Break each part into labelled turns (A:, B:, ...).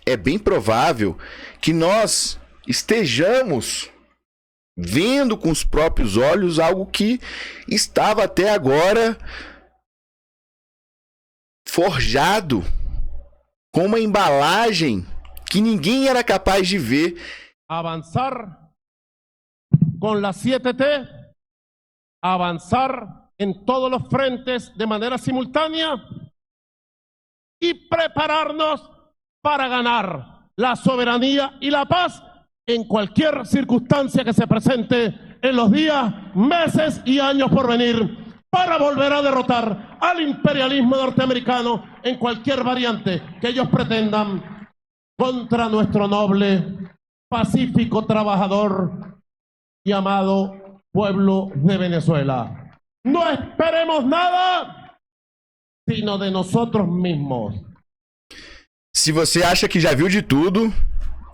A: é bem provável que nós estejamos vendo com os próprios olhos algo que estava até agora forjado com uma embalagem que ninguém era capaz de ver.
B: Avançar com la 7T, avançar en todos los frentes de manera simultánea y prepararnos para ganar la soberanía y la paz en cualquier circunstancia que se presente en los días, meses y años por venir, para volver a derrotar al imperialismo norteamericano en cualquier variante que ellos pretendan contra nuestro noble, pacífico, trabajador y amado pueblo de Venezuela. No esperemos nada, sino de nosotros mismos.
A: Se você acha que já viu de tudo,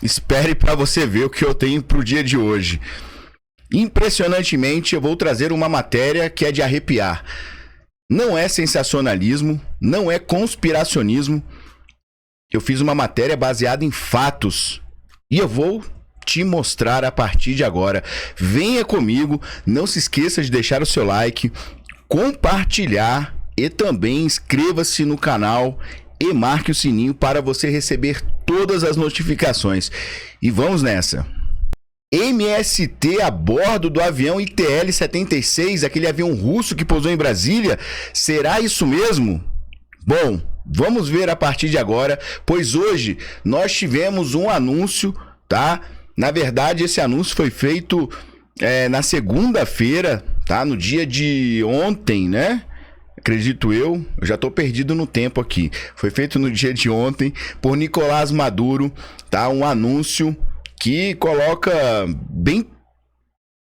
A: espere para você ver o que eu tenho pro dia de hoje. Impressionantemente, eu vou trazer uma matéria que é de arrepiar. Não é sensacionalismo, não é conspiracionismo. Eu fiz uma matéria baseada em fatos e eu vou te mostrar a partir de agora. Venha comigo, não se esqueça de deixar o seu like, compartilhar e também inscreva-se no canal e marque o sininho para você receber todas as notificações. E vamos nessa. MST a bordo do avião ITL-76, aquele avião russo que pousou em Brasília. Será isso mesmo? Bom, vamos ver a partir de agora, pois hoje nós tivemos um anúncio, tá? Na verdade, esse anúncio foi feito na segunda-feira, tá? No dia de ontem, né? Acredito eu já tô perdido no tempo aqui. Foi feito no dia de ontem por Nicolás Maduro, tá? Um anúncio que coloca bem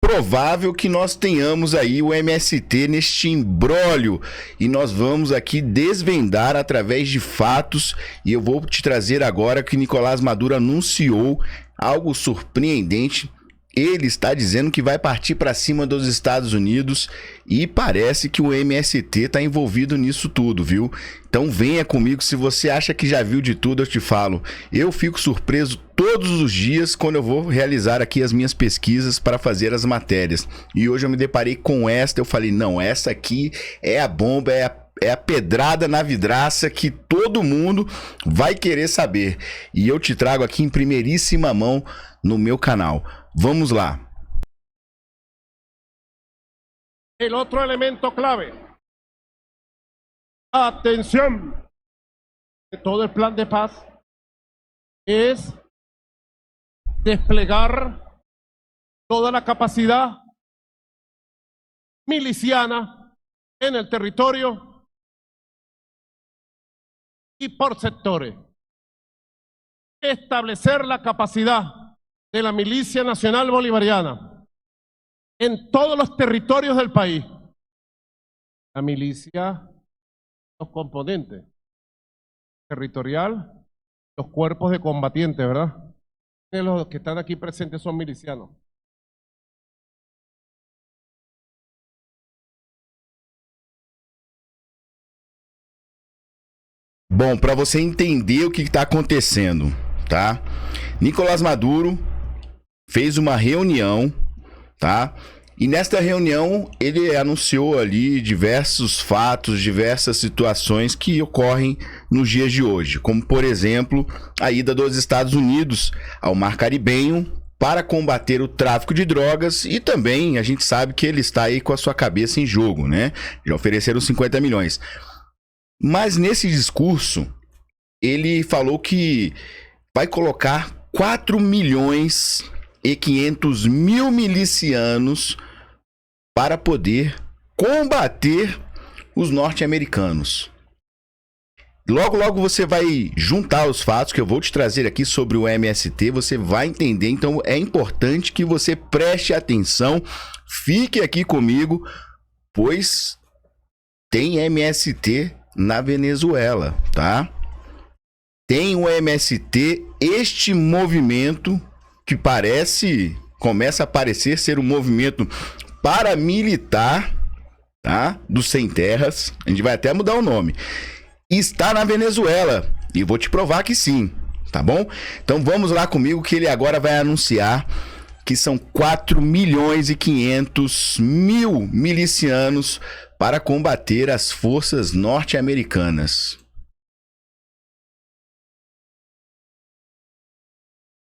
A: provável que nós tenhamos aí o MST neste imbróglio, e nós vamos aqui desvendar através de fatos, e eu vou te trazer agora que Nicolás Maduro anunciou algo surpreendente. Ele está dizendo que vai partir para cima dos Estados Unidos e parece que o MST está envolvido nisso tudo, viu? Então venha comigo, se você acha que já viu de tudo, eu te falo. Eu fico surpreso todos os dias quando eu vou realizar aqui as minhas pesquisas para fazer as matérias. E hoje eu me deparei com esta, eu falei, não, essa aqui é a bomba, é a pedrada na vidraça que todo mundo vai querer saber. E eu te trago aqui em primeiríssima mão no meu canal. Vamos lá.
B: El otro elemento clave. Atención. De todo el plan de paz es desplegar toda la capacidad miliciana en el territorio y por sectores. Establecer la capacidad de la Milicia Nacional Bolivariana en todos los territorios del país. La milicia, los componentes territorial, los cuerpos de combatientes, ¿verdad? Los que están aquí presentes son milicianos.
A: Bom, para você entender o que está acontecendo, tá? Nicolás Maduro fez uma reunião, tá? E nesta reunião ele anunciou ali diversos fatos, diversas situações que ocorrem nos dias de hoje, como por exemplo a ida dos Estados Unidos ao Mar Caribenho para combater o tráfico de drogas, e também a gente sabe que ele está aí com a sua cabeça em jogo, né? Já ofereceram 50 milhões. Mas nesse discurso ele falou que vai colocar 4 milhões e 500 mil milicianos para poder combater os norte-americanos. Logo, logo você vai juntar os fatos que eu vou te trazer aqui sobre o MST, você vai entender. Então é importante que você preste atenção, fique aqui comigo, pois tem MST na Venezuela, tá? Tem o MST, este movimento que começa a parecer ser um movimento paramilitar, tá? Dos sem terras, a gente vai até mudar o nome. Está na Venezuela, e vou te provar que sim, tá bom? Então vamos lá comigo que ele agora vai anunciar que são 4.500.000 milicianos para combater as forças norte-americanas.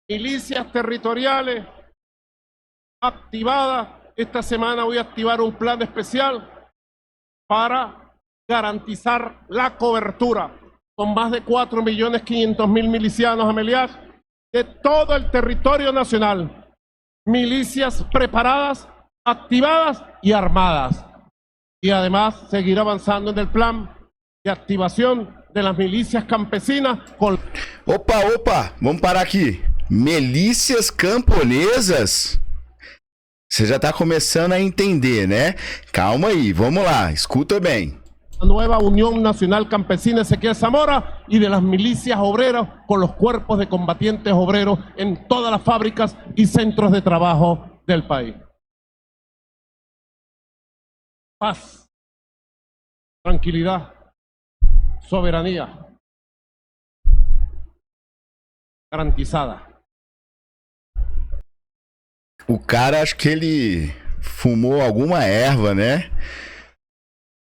B: Milicias territoriales activadas. Esta semana voy a activar un plan especial para garantizar la cobertura con más de 4.500.000 milicianos, Ameliak, de todo el territorio nacional. Milicias preparadas, activadas y armadas. Y además seguir avanzando en el plan de activación de las milicias campesinas con...
A: Opa, vamos parar aqui. Milícias camponesas? Você já tá começando a entender, né? Calma aí, vamos lá, escuta bem.
B: La nueva Unión Nacional Campesina Ezequiel Zamora y de las milicias obreras con los cuerpos de combatientes obreros en todas las fábricas y centros de trabajo del país. Paz, tranquilidad, soberanía garantizada.
A: O cara, acho que ele fumou alguma erva, né?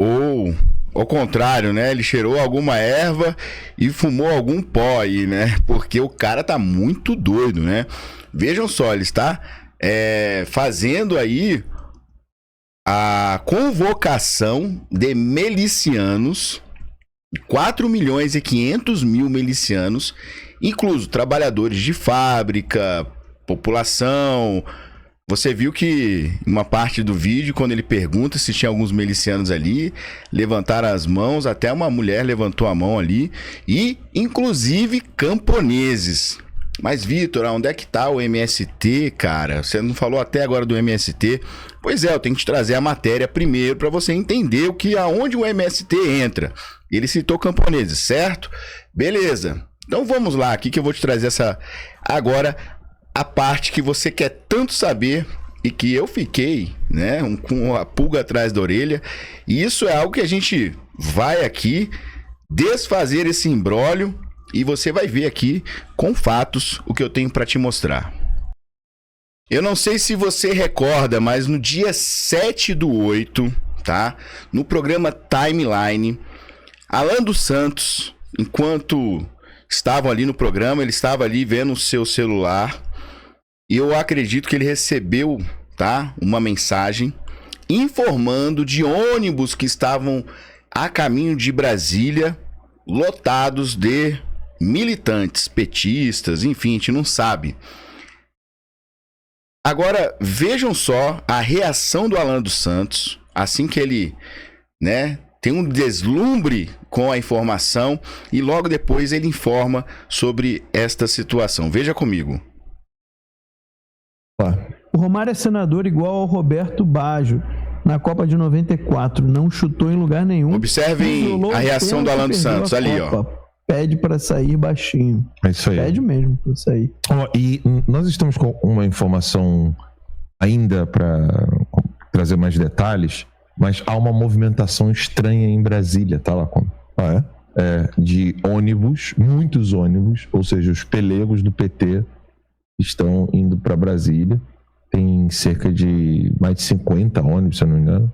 A: Ou ao contrário, né? Ele cheirou alguma erva e fumou algum pó aí, né? Porque o cara tá muito doido, né? Vejam só, ele está fazendo aí a convocação de milicianos, 4.500.000 milicianos, incluso trabalhadores de fábrica, população. Você viu que uma parte do vídeo, quando ele pergunta se tinha alguns milicianos ali, levantaram as mãos, até uma mulher levantou a mão ali, e inclusive camponeses. Mas, Vitor, onde é que tá o MST, cara? Você não falou até agora do MST. Pois é, eu tenho que te trazer a matéria primeiro para você entender aonde o MST entra. Ele citou camponeses, certo? Beleza. Então vamos lá, aqui que eu vou te trazer agora a parte que você quer tanto saber e que eu fiquei, né, com a pulga atrás da orelha. E isso é algo que a gente vai aqui desfazer esse imbróglio e você vai ver aqui com fatos o que eu tenho para te mostrar. Eu não sei se você recorda, mas no dia 7/8, tá? No programa Timeline, Alan dos Santos, enquanto estavam ali no programa, ele estava ali vendo o seu celular. E eu acredito que ele recebeu, tá, uma mensagem informando de ônibus que estavam a caminho de Brasília, lotados de militantes, petistas, enfim, a gente não sabe. Agora, vejam só a reação do Alan dos Santos, assim que ele, né, tem um deslumbre com a informação e logo depois ele informa sobre esta situação. Veja comigo.
C: O Romário é senador igual ao Roberto Baggio na Copa de 94. Não chutou em lugar nenhum.
A: Observem a reação do Alan dos Santos ali, ó.
C: Pede para sair baixinho.
D: É isso aí.
C: Pede mesmo para sair.
D: E nós estamos com uma informação ainda para trazer mais detalhes, mas há uma movimentação estranha em Brasília, tá, Lacombe? De ônibus, muitos ônibus, ou seja, os pelegos do PT estão indo para Brasília. Tem cerca de mais de 50 ônibus, se eu não me engano.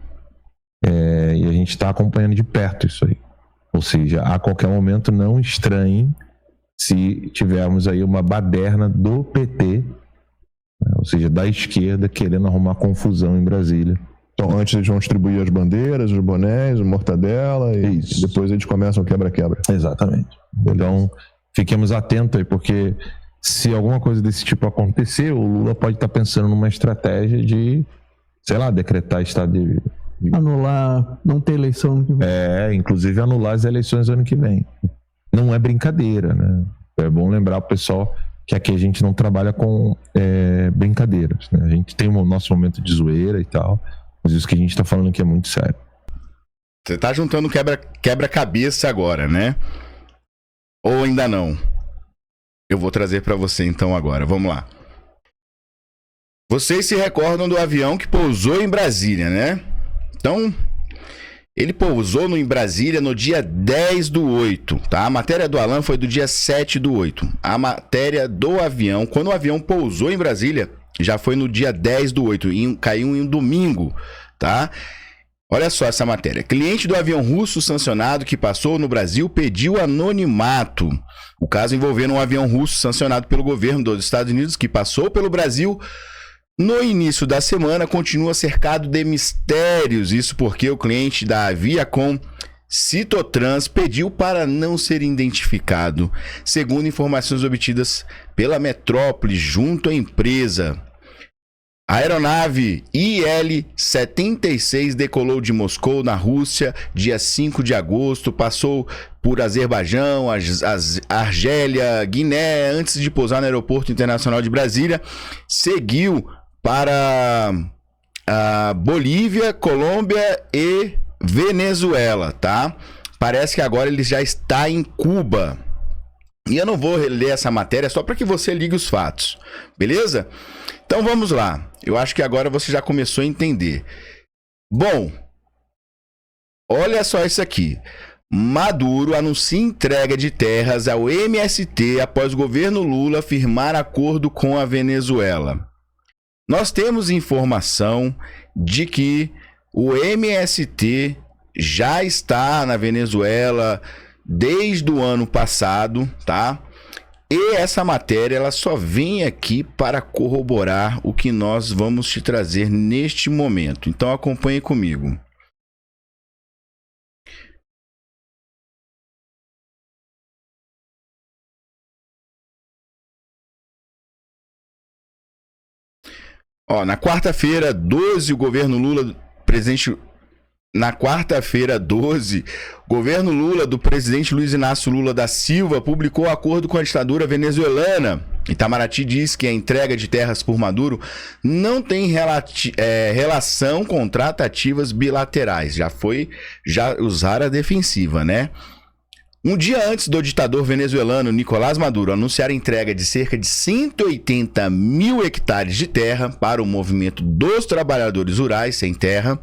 D: E a gente está acompanhando de perto isso aí. Ou seja, a qualquer momento não estranhem se tivermos aí uma baderna do PT, ou seja, da esquerda, querendo arrumar confusão em Brasília.
E: Então, antes eles vão distribuir as bandeiras, os bonés, o mortadela e depois eles começam o quebra-quebra.
D: Exatamente. Então, fiquemos atentos aí, porque se alguma coisa desse tipo acontecer, o Lula pode estar pensando numa estratégia de, sei lá, decretar estado de...
C: Anular, não ter eleição ano que vem.
D: Inclusive anular as eleições ano que vem. Não é brincadeira, né? É bom lembrar pro pessoal que aqui a gente não trabalha com brincadeiras, né? A gente tem o nosso momento de zoeira e tal, mas isso que a gente tá falando aqui é muito sério.
A: Você tá juntando quebra-cabeça agora, né? Ou ainda não? Eu vou trazer para você então agora. Vamos lá. Vocês se recordam do avião que pousou em Brasília, né? Então, Ele pousou em Brasília no dia 10/8, tá? A matéria do Alan foi do dia 7/8. A matéria do avião, quando o avião pousou em Brasília, já foi no dia 10/8, caiu em um domingo, tá? Olha só essa matéria. Cliente do avião russo sancionado que passou no Brasil pediu anonimato. O caso envolvendo um avião russo sancionado pelo governo dos Estados Unidos que passou pelo Brasil no início da semana continua cercado de mistérios. Isso porque o cliente da Viacom Citotrans pediu para não ser identificado, segundo informações obtidas pela Metrópole junto à empresa. A aeronave IL-76 decolou de Moscou, na Rússia, dia 5 de agosto, passou por Azerbaijão, Argélia, Guiné, antes de pousar no Aeroporto Internacional de Brasília, seguiu para a Bolívia, Colômbia e Venezuela, tá? Parece que agora ele já está em Cuba. E eu não vou ler essa matéria só para que você ligue os fatos, beleza? Então vamos lá. Eu acho que agora você já começou a entender. Bom, olha só isso aqui. Maduro anuncia entrega de terras ao MST após o governo Lula firmar acordo com a Venezuela. Nós temos informação de que o MST já está na Venezuela desde o ano passado, tá? E essa matéria ela só vem aqui para corroborar o que nós vamos te trazer neste momento. Então acompanhe comigo. Ó, na quarta-feira 12, o governo Lula, Na quarta-feira 12, o governo Lula do presidente Luiz Inácio Lula da Silva publicou acordo com a ditadura venezuelana. Itamaraty diz que a entrega de terras por Maduro não tem relação com tratativas bilaterais. Já usaram a defensiva, né? Um dia antes do ditador venezuelano Nicolás Maduro anunciar a entrega de cerca de 180 mil hectares de terra para o movimento dos trabalhadores rurais sem terra,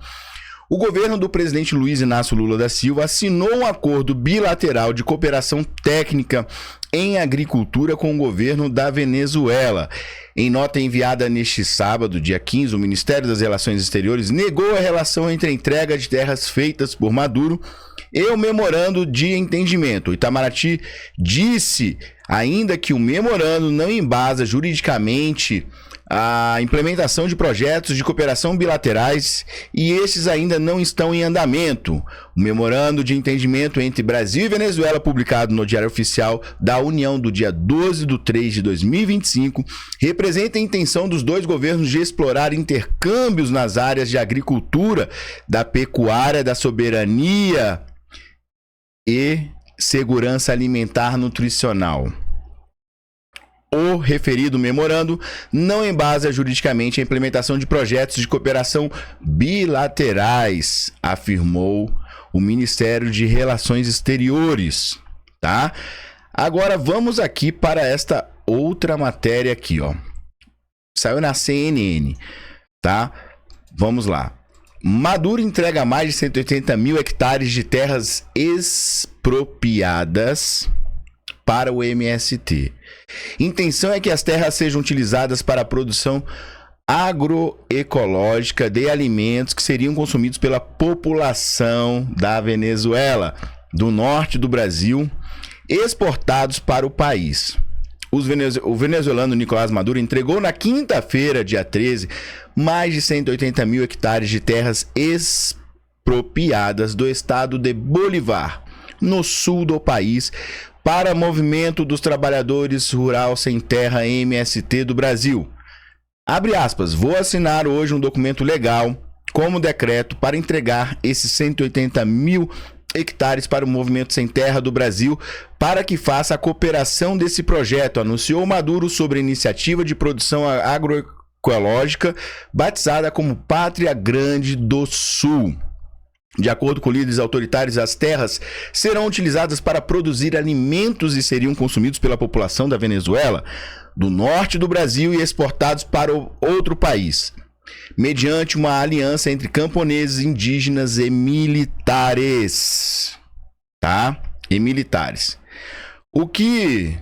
A: o governo do presidente Luiz Inácio Lula da Silva assinou um acordo bilateral de cooperação técnica em agricultura com o governo da Venezuela. Em nota enviada neste sábado, dia 15, o Ministério das Relações Exteriores negou a relação entre a entrega de terras feitas por Maduro e o memorando de entendimento. O Itamaraty disse ainda que o memorando não embasa juridicamente a implementação de projetos de cooperação bilaterais e esses ainda não estão em andamento. O memorando de entendimento entre Brasil e Venezuela, publicado no Diário Oficial da União do dia 12/3/2025, representa a intenção dos dois governos de explorar intercâmbios nas áreas de agricultura, da pecuária, da soberania e segurança alimentar nutricional. O referido memorando não embasa juridicamente a implementação de projetos de cooperação bilaterais, afirmou o Ministério de Relações Exteriores, tá? Agora vamos aqui para esta outra matéria aqui, ó. Saiu na CNN, tá? Vamos lá. Maduro entrega mais de 180 mil hectares de terras expropriadas para o MST. Intenção é que as terras sejam utilizadas para a produção agroecológica de alimentos que seriam consumidos pela população da Venezuela, do norte do Brasil, exportados para o país. O venezuelano Nicolás Maduro entregou na quinta-feira, dia 13, mais de 180 mil hectares de terras expropriadas do estado de Bolívar, no sul do país, para o Movimento dos Trabalhadores Rural Sem Terra MST do Brasil. Abre aspas, vou assinar hoje um documento legal como decreto para entregar esses 180 mil hectares para o Movimento Sem Terra do Brasil para que faça a cooperação desse projeto, anunciou Maduro sobre a iniciativa de produção agroecológica batizada como Pátria Grande do Sul. De acordo com líderes autoritários, as terras serão utilizadas para produzir alimentos e seriam consumidos pela população da Venezuela, do norte do Brasil e exportados para outro país. mediante uma aliança entre camponeses, indígenas e militares, tá? E militares. O que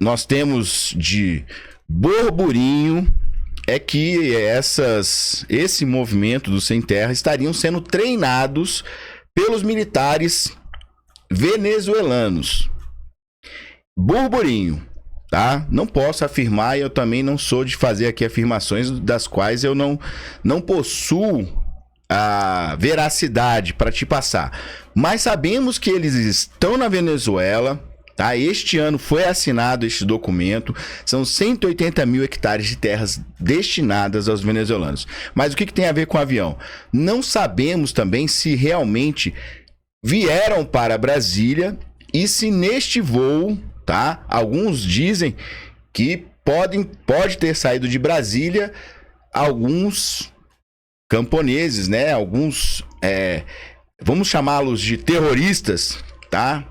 A: nós temos de burburinho é que esse movimento do Sem Terra estariam sendo treinados pelos militares venezuelanos. Burburinho, tá? Não posso afirmar e eu também não sou de fazer aqui afirmações das quais eu não possuo a veracidade para te passar. Mas sabemos que eles estão na Venezuela, tá? Este ano foi assinado este documento, são 180 mil hectares de terras destinadas aos venezuelanos. Mas o que tem a ver com o avião? Não sabemos também se realmente vieram para Brasília e se neste voo, tá? Alguns dizem que pode ter saído de Brasília alguns camponeses, né? Alguns, vamos chamá-los de terroristas, tá?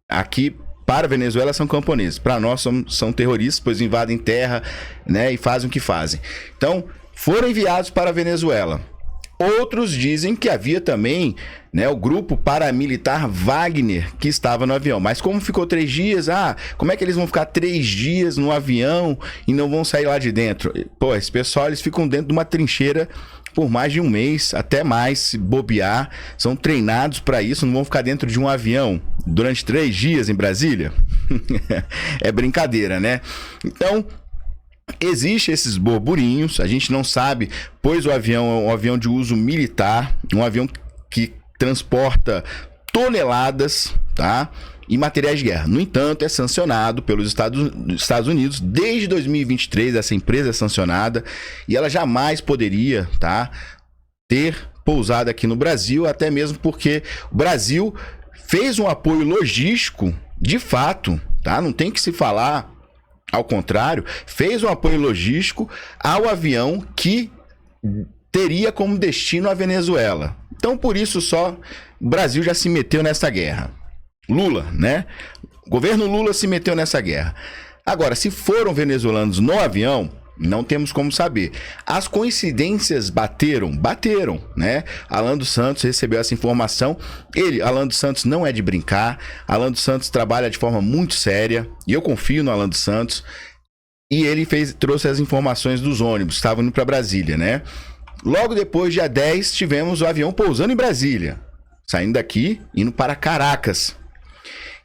A: Aqui para a Venezuela são camponeses, para nós são terroristas, pois invadem terra, né? E fazem o que fazem. Então, foram enviados para a Venezuela. Outros dizem que havia também, né, o grupo paramilitar Wagner que estava no avião. Mas como ficou 3 dias, como é que eles vão ficar 3 dias no avião e não vão sair lá de dentro? Pô, esse pessoal, eles ficam dentro de uma trincheira por mais de 1 mês, até mais, se bobear. São treinados para isso, não vão ficar dentro de um avião durante 3 dias em Brasília? É brincadeira, né? Então, existem esses burburinhos, a gente não sabe, pois o avião é um avião de uso militar, um avião que transporta toneladas, tá? E materiais de guerra. No entanto, é sancionado pelos Estados Unidos desde 2023, essa empresa é sancionada e ela jamais poderia, tá, ter pousado aqui no Brasil, até mesmo porque o Brasil fez um apoio logístico de fato, tá? Não tem que se falar ao contrário, fez um apoio logístico ao avião que teria como destino a Venezuela. Então, por isso só, o Brasil já se meteu nessa guerra. Lula, né? O governo Lula se meteu nessa guerra. Agora, se foram venezuelanos no avião, não temos como saber. As coincidências bateram, né? Alan dos Santos recebeu essa informação. Alan dos Santos, não é de brincar. Alan dos Santos trabalha de forma muito séria. E eu confio no Alan dos Santos. E ele trouxe as informações dos ônibus, estavam indo para Brasília, né? Logo depois, dia 10, tivemos o avião pousando em Brasília. Saindo daqui, indo para Caracas.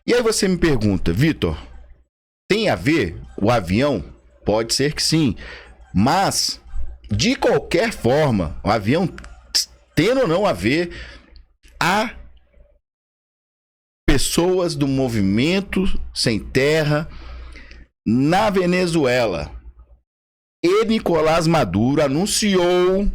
A: E aí você me pergunta, Vitor, tem a ver o avião? Pode ser que sim, mas de qualquer forma, o avião tendo ou não a ver, há pessoas do movimento Sem Terra na Venezuela. E Nicolás Maduro anunciou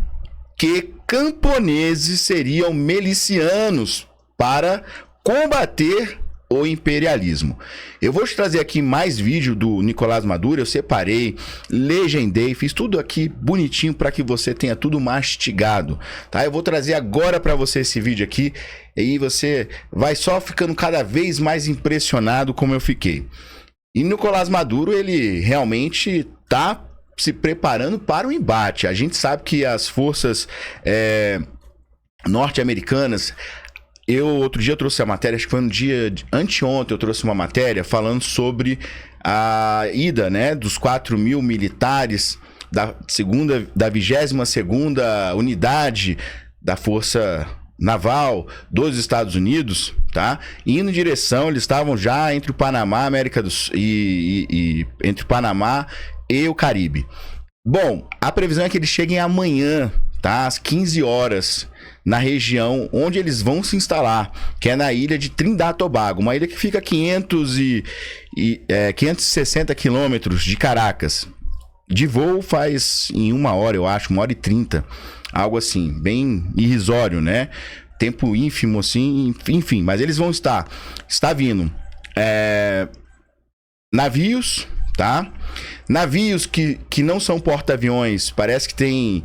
A: que camponeses seriam milicianos para combater o imperialismo. Eu vou te trazer aqui mais vídeo do Nicolás Maduro, eu separei, legendei, fiz tudo aqui bonitinho para que você tenha tudo mastigado, tá? Eu vou trazer agora para você esse vídeo aqui e você vai só ficando cada vez mais impressionado como eu fiquei. E Nicolás Maduro, ele realmente tá se preparando para o embate. A gente sabe que as forças norte-americanas... Outro dia eu trouxe a matéria, acho que foi no dia anteontem, eu trouxe uma matéria falando sobre a ida, né, dos 4.000 militares da 22ª Unidade da Força Naval dos Estados Unidos, tá? Indo em direção, eles estavam já entre o Panamá, América do Sul, entre o Panamá e o Caribe. Bom, a previsão é que eles cheguem amanhã, tá? Às 15 horas, na região onde eles vão se instalar, que é na ilha de Trindade e Tobago, uma ilha que fica a 560 quilômetros de Caracas. De voo faz em 1 hora, eu acho, 1h30, algo assim, bem irrisório, né? Tempo ínfimo, assim, enfim, mas eles vão está vindo navios, tá? Navios que não são porta-aviões, parece que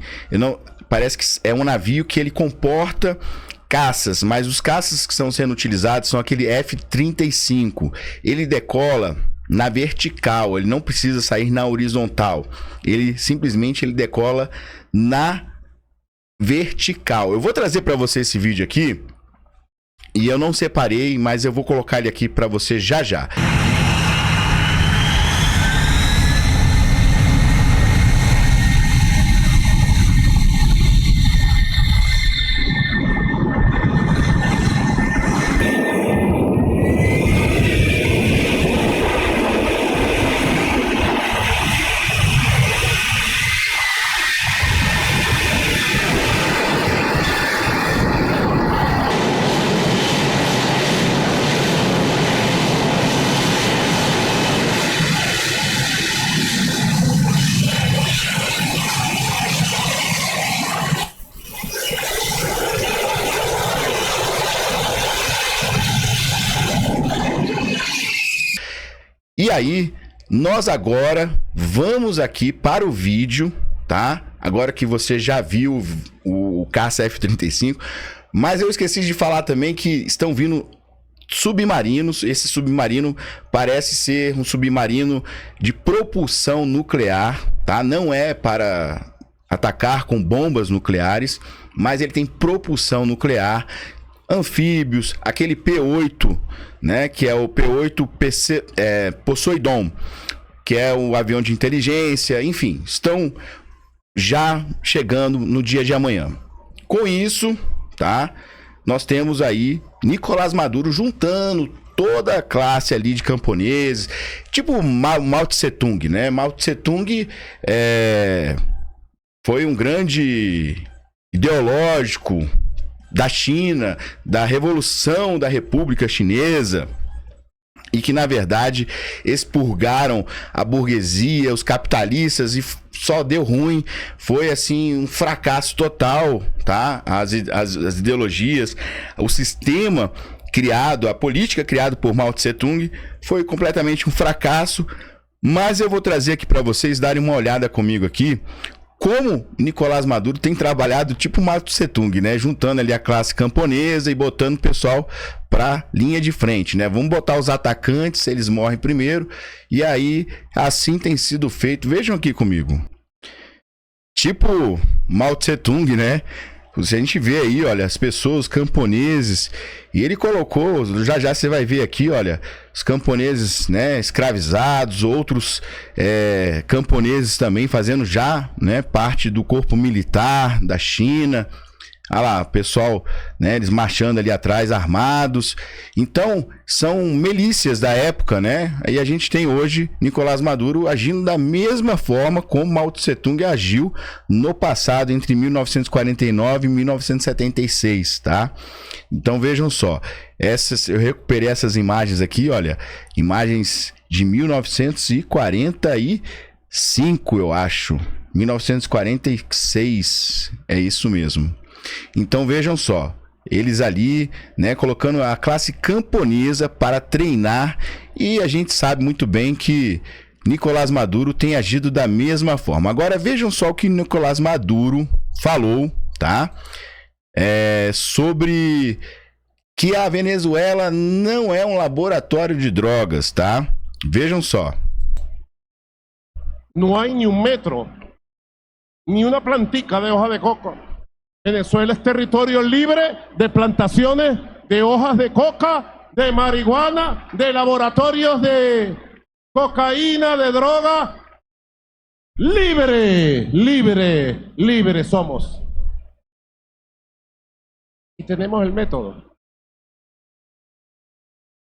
A: é um navio que ele comporta caças, mas os caças que estão sendo utilizados são aquele F-35. Ele decola na vertical, ele não precisa sair na horizontal. Ele simplesmente decola na vertical. Eu vou trazer para você esse vídeo aqui e eu não separei, mas eu vou colocar ele aqui para você já já. E aí, nós agora vamos aqui para o vídeo, tá? Agora que você já viu o caça F-35, mas eu esqueci de falar também que estão vindo submarinos. Esse submarino parece ser um submarino de propulsão nuclear, tá? Não é para atacar com bombas nucleares, mas ele tem propulsão nuclear. Anfíbios, aquele P-8, né, que é o P-8 Poseidon, que é o avião de inteligência, enfim, estão já chegando no dia de amanhã. Com isso, tá, nós temos aí Nicolás Maduro juntando toda a classe ali de camponeses, tipo Mao Tse Tung, né? Mao Tse Tung foi um grande ideológico da China, da Revolução da República Chinesa, e que na verdade expurgaram a burguesia, os capitalistas, e só deu ruim. Foi assim um fracasso total, tá? As ideologias, o sistema criado, a política criada por Mao Tse Tung foi completamente um fracasso. Mas eu vou trazer aqui para vocês darem uma olhada comigo aqui como Nicolás Maduro tem trabalhado tipo Mao Tse Tung, né? Juntando ali a classe camponesa e botando o pessoal pra linha de frente, né? Vamos botar os atacantes, eles morrem primeiro, e aí assim tem sido feito. Vejam aqui comigo. Tipo Mao Tse Tung, né? A gente vê aí, olha, as pessoas, os camponeses, e ele colocou, já você vai ver aqui, olha, os camponeses, né, escravizados, outros camponeses também fazendo já, né, parte do corpo militar da China. Olha lá, o pessoal, né, eles marchando ali atrás, armados. Então, são milícias da época, né? Aí a gente tem hoje Nicolás Maduro agindo da mesma forma como Mao Tse Tung agiu no passado, entre 1949 e 1976, tá? Então, vejam só. Eu recuperei essas imagens aqui, olha. Imagens de 1945, eu acho. 1946, é isso mesmo. Então vejam só, eles ali, né, colocando a classe camponesa para treinar, e a gente sabe muito bem que Nicolás Maduro tem agido da mesma forma. Agora vejam só o que Nicolás Maduro falou, tá? Sobre que a Venezuela não é um laboratório de drogas, tá? Vejam só.
B: No hay ni un metro, ni una plantica de hoja de coco. Venezuela es territorio libre de plantaciones de hojas de coca, de marihuana, de laboratorios de cocaína, de droga. Libre, libre, libre somos. Y tenemos el método.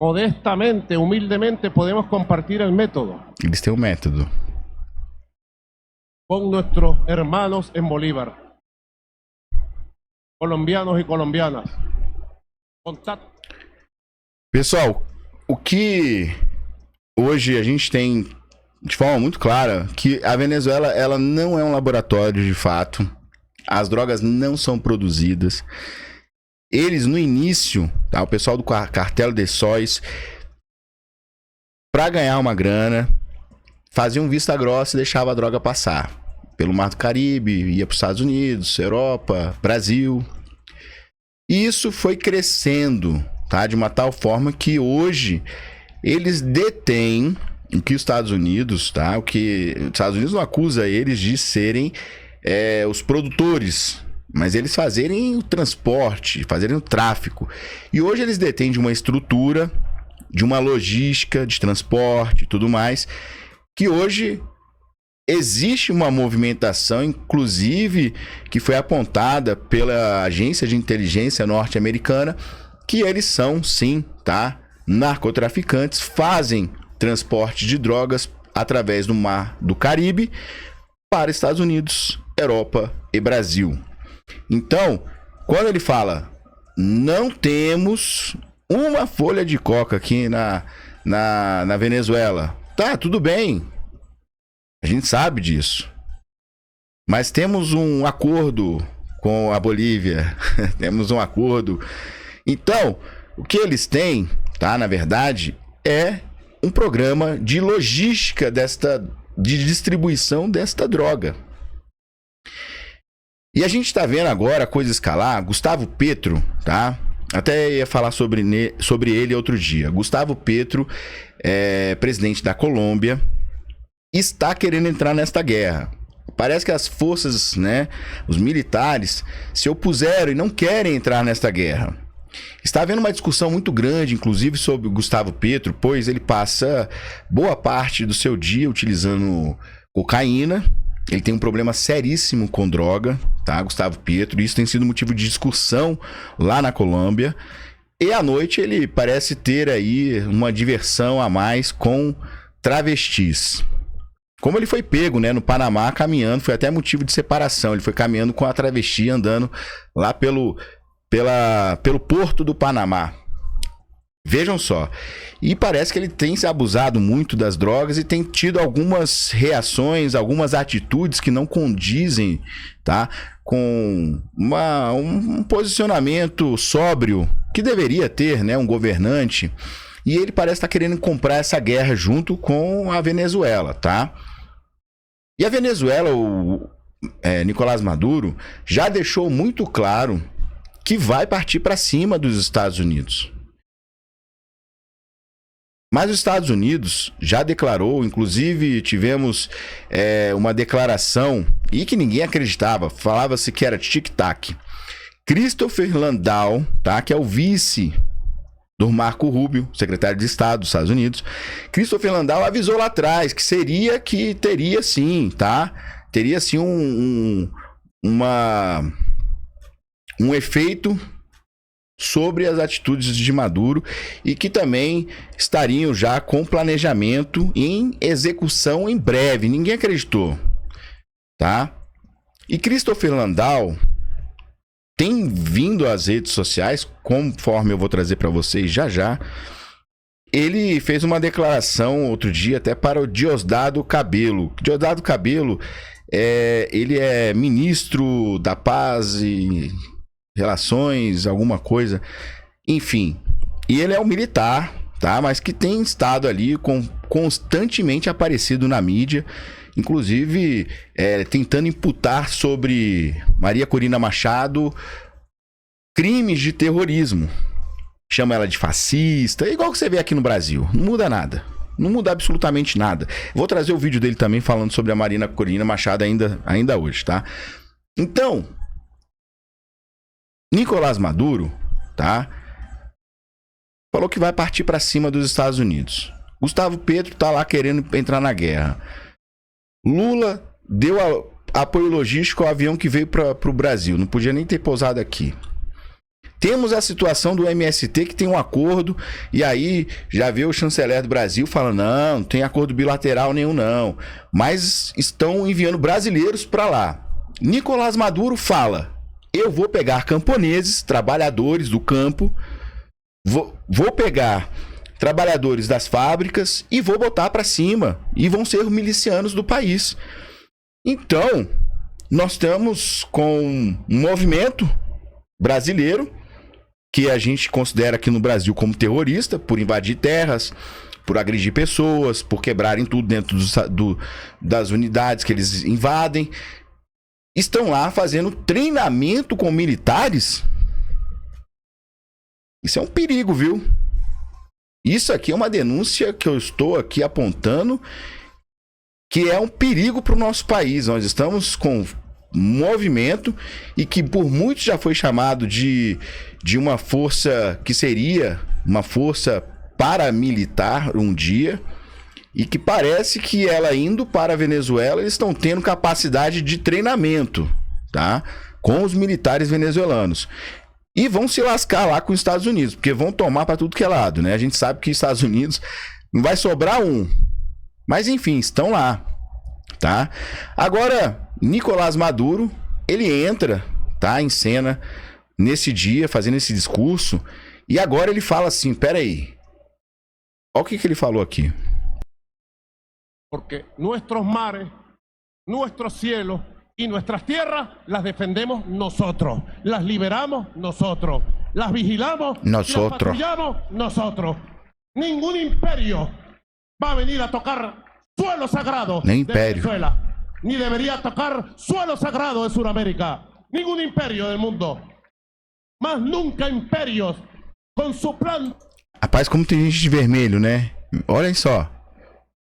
B: Modestamente, humildemente podemos compartir el método
A: Eles têm um método.
B: con nuestros hermanos en Bolívar. Colombianos y colombianas. Contato.
A: Pessoal, o que hoje a gente tem de forma muito clara, que a Venezuela, ela não é um laboratório de fato. As drogas não são produzidas. Eles no início, tá, o pessoal do cartel de sóis, para ganhar uma grana, faziam vista grossa e deixava a droga passar pelo Mar do Caribe, ia para os Estados Unidos, Europa, Brasil. E isso foi crescendo, tá? De uma tal forma que hoje eles detêm o que os Estados Unidos, tá? O que os Estados Unidos não acusa eles de serem os produtores mas eles fazerem o transporte, fazerem o tráfico. E hoje eles detêm de uma estrutura, de uma logística de transporte e tudo mais, que hoje existe uma movimentação, inclusive, que foi apontada pela agência de inteligência norte-americana, que eles são, sim, tá? Narcotraficantes, fazem transporte de drogas através do Mar do Caribe para Estados Unidos, Europa e Brasil. Então, quando ele fala, não temos uma folha de coca aqui na Venezuela, tá, tudo bem, a gente sabe disso, mas temos um acordo com a Bolívia, temos um acordo. Então, o que eles têm, tá, na verdade, é um programa de logística de distribuição desta droga. E a gente está vendo agora a coisa escalar. Gustavo Petro, tá? Até ia falar sobre ele outro dia. Gustavo Petro, presidente da Colômbia, está querendo entrar nesta guerra. Parece que as forças, né, os militares, se opuseram e não querem entrar nesta guerra. Está havendo uma discussão muito grande, inclusive, sobre o Gustavo Petro, pois ele passa boa parte do seu dia utilizando cocaína. Ele tem um problema seríssimo com droga, tá, Gustavo Petro? Isso tem sido motivo de discussão lá na Colômbia. E à noite ele parece ter aí uma diversão a mais com travestis. Como ele foi pego, né, no Panamá caminhando, foi até motivo de separação. Ele foi caminhando com a travesti, andando lá pelo porto do Panamá. Vejam só. E parece que ele tem se abusado muito das drogas e tem tido algumas reações, algumas atitudes que não condizem, tá, com um posicionamento sóbrio que deveria ter, né, um governante. E ele parece estar querendo comprar essa guerra junto com a Venezuela, tá? E a Venezuela, o Nicolás Maduro, já deixou muito claro que vai partir para cima dos Estados Unidos. Mas os Estados Unidos já declarou, inclusive tivemos uma declaração, e que ninguém acreditava, falava-se que era tic-tac. Christopher Landau, tá, que é o vice do Marco Rubio, secretário de Estado dos Estados Unidos, Christopher Landau avisou lá atrás que teria sim, tá? Teria sim um efeito sobre as atitudes de Maduro e que também estariam já com planejamento em execução em breve. Ninguém acreditou, tá? E Christopher Landau tem vindo às redes sociais, conforme eu vou trazer para vocês já já. Ele fez uma declaração outro dia até para o Diosdado Cabello. Diosdado Cabello, ele é ministro da Paz e Relações, alguma coisa, enfim. E ele é um militar, tá? Mas que tem estado ali constantemente aparecido na mídia, inclusive tentando imputar sobre Maria Corina Machado crimes de terrorismo. Chama ela de fascista, igual que você vê aqui no Brasil. Não muda nada. Não muda absolutamente nada. Vou trazer o vídeo dele também falando sobre a Maria Corina Machado ainda hoje, tá? Então, Nicolás Maduro, tá, falou que vai partir para cima dos Estados Unidos. Gustavo Petro tá lá querendo entrar na guerra. Lula deu apoio logístico ao avião que veio para o Brasil. Não podia nem ter pousado aqui. Temos a situação do MST que tem um acordo e aí já vê o chanceler do Brasil falando, não tem acordo bilateral nenhum não. Mas estão enviando brasileiros para lá. Nicolás Maduro fala, eu vou pegar camponeses, trabalhadores do campo, vou pegar trabalhadores das fábricas e vou botar para cima. E vão ser milicianos do país. Então, nós estamos com um movimento brasileiro que a gente considera aqui no Brasil como terrorista, por invadir terras, por agredir pessoas, por quebrarem tudo dentro das unidades que eles invadem. Estão lá fazendo treinamento com militares. Isso é um perigo, viu? Isso aqui é uma denúncia que eu estou aqui apontando, que é um perigo para o nosso país. Nós estamos com movimento e que por muitos já foi chamado de uma força que seria uma força paramilitar um dia, e que parece que ela indo para a Venezuela, eles estão tendo capacidade de treinamento, tá? Com os militares venezuelanos. E vão se lascar lá com os Estados Unidos, porque vão tomar para tudo que é lado, né? A gente sabe que os Estados Unidos não vai sobrar um. Mas enfim, estão lá, tá? Agora, Nicolás Maduro, ele entra, tá, em cena nesse dia, fazendo esse discurso, e agora ele fala assim, peraí, olha o que ele falou aqui.
B: Porque nuestros mares, nuestros cielos y nuestras tierras las defendemos nosotros, las liberamos nosotros, las vigilamos,
A: nosotros,
B: las patrullamos nosotros. Ningún imperio va a venir a tocar suelo sagrado de Venezuela, ni debería tocar suelo sagrado de Sudamérica. Ningún imperio del mundo, más nunca imperios con su plan.
A: Rapaz, como tem gente de vermelho, né? Olhem só.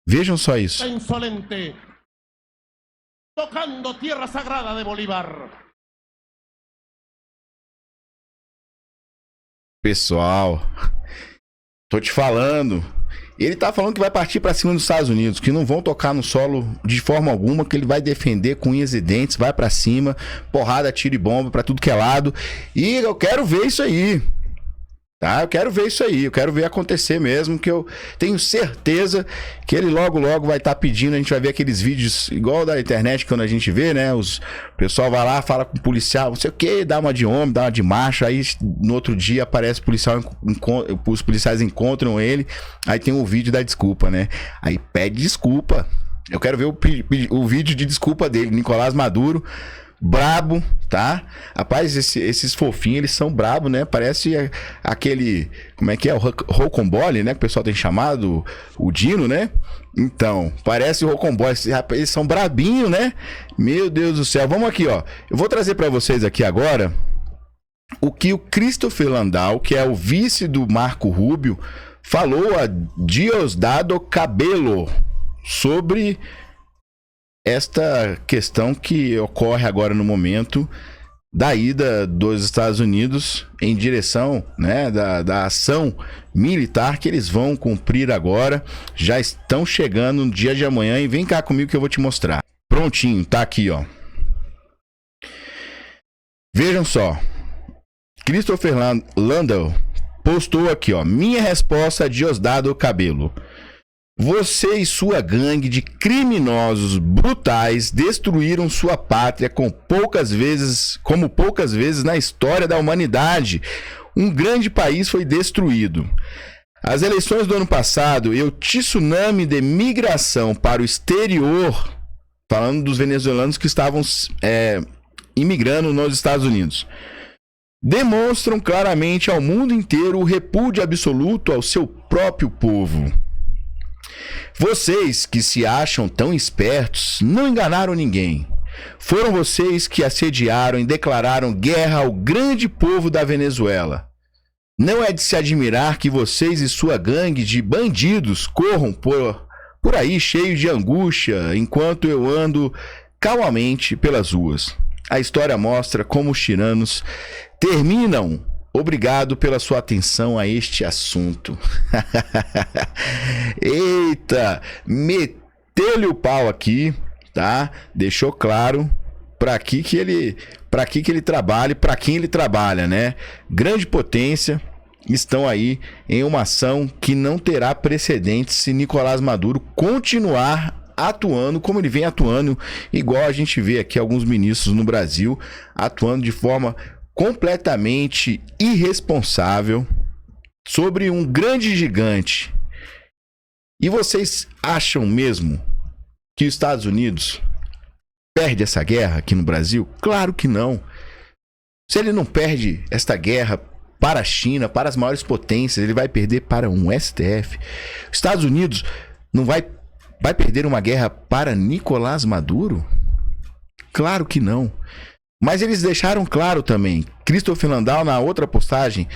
A: Vejam só isso.
B: Insolente, tocando tierra sagrada de Bolívar.
A: Pessoal, tô te falando. Ele tá falando que vai partir pra cima dos Estados Unidos, que não vão tocar no solo de forma alguma, que ele vai defender com unhas e dentes, vai pra cima, porrada, tiro e bomba pra tudo que é lado. E eu quero ver isso aí. Tá, eu quero ver isso aí, eu quero ver acontecer mesmo, que eu tenho certeza que ele logo vai estar pedindo, a gente vai ver aqueles vídeos igual da internet, quando a gente vê, né, o pessoal vai lá, fala com o policial, não sei o que, dá uma de homem, dá uma de macho, aí no outro dia aparece o policial, os policiais encontram ele, aí tem o vídeo da desculpa, né, aí pede desculpa, eu quero ver o vídeo de desculpa dele, Nicolás Maduro, brabo, tá? Rapaz, esses fofinhos, eles são brabo, né? Parece aquele... Como é que é? O Rocambole, né? Que o pessoal tem chamado, o Dino, né? Então, parece o Rocambole. Eles são brabinhos, né? Meu Deus do céu. Vamos aqui, ó. Eu vou trazer pra vocês aqui agora o que o Christopher Landau, que é o vice do Marco Rubio, falou a Diosdado Cabello sobre esta questão que ocorre agora no momento da ida dos Estados Unidos em direção, né, da ação militar que eles vão cumprir agora. Já estão chegando no dia de amanhã e vem cá comigo que eu vou te mostrar. Prontinho, tá aqui, ó. Vejam só. Christopher Landau postou aqui, ó. Minha resposta a Diosdado Cabello. Você e sua gangue de criminosos brutais destruíram sua pátria como poucas vezes na história da humanidade. Um grande país foi destruído. As eleições do ano passado e o tsunami de migração para o exterior, falando dos venezuelanos que estavam imigrando nos Estados Unidos, demonstram claramente ao mundo inteiro o repúdio absoluto ao seu próprio povo. Vocês que se acham tão espertos não enganaram ninguém. Foram vocês que assediaram e declararam guerra ao grande povo da Venezuela. Não é de se admirar que vocês e sua gangue de bandidos corram por aí cheios de angústia enquanto eu ando calmamente pelas ruas. A história mostra como os tiranos terminam. Obrigado pela sua atenção a este assunto. Eita, meteu-lhe o pau aqui, tá? Deixou claro para que ele trabalha, para quem ele trabalha, né? Grande potência estão aí em uma ação que não terá precedentes se Nicolás Maduro continuar atuando como ele vem atuando, igual a gente vê aqui alguns ministros no Brasil atuando de forma completamente irresponsável sobre um grande gigante. E vocês acham mesmo que os Estados Unidos perde essa guerra aqui no Brasil? Claro que não. Se ele não perde esta guerra para a China, para as maiores potências, ele vai perder para um STF. Os Estados Unidos não vai perder uma guerra para Nicolás Maduro? Claro que não. Mas eles deixaram claro também. Christopher Landau, na outra postagem,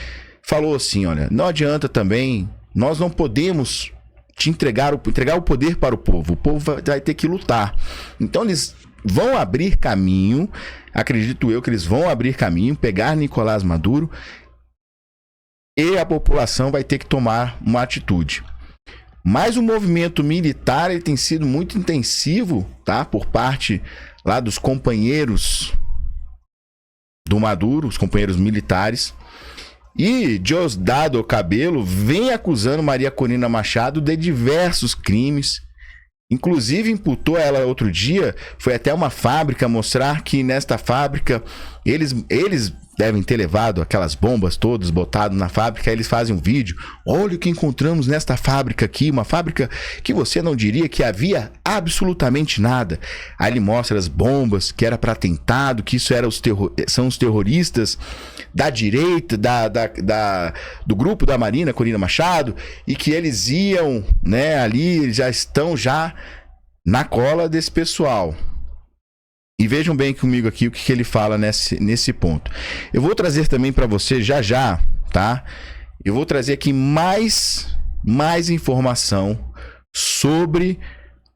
A: falou assim, olha, não adianta também, nós não podemos te entregar o poder para o povo vai ter que lutar. Então eles vão abrir caminho, acredito eu que eles vão abrir caminho, pegar Nicolás Maduro, e a população vai ter que tomar uma atitude. Mas o movimento militar ele tem sido muito intensivo, tá? Por parte lá dos companheiros do Maduro, os companheiros militares. E Diosdado Cabello vem acusando Maria Corina Machado de diversos crimes. Inclusive imputou a ela outro dia, foi até uma fábrica mostrar que nesta fábrica eles devem ter levado aquelas bombas todas, botado na fábrica, aí eles fazem um vídeo. Olha o que encontramos nesta fábrica aqui, uma fábrica que você não diria que havia absolutamente nada. Aí ele mostra as bombas, que era para atentado, que isso era são os terroristas da direita, do grupo da Marina Corina Machado, e que eles iam, né, ali, eles já estão já na cola desse pessoal. E vejam bem comigo aqui o que ele fala nesse ponto. Eu vou trazer também para você já, tá? Eu vou trazer aqui mais informação sobre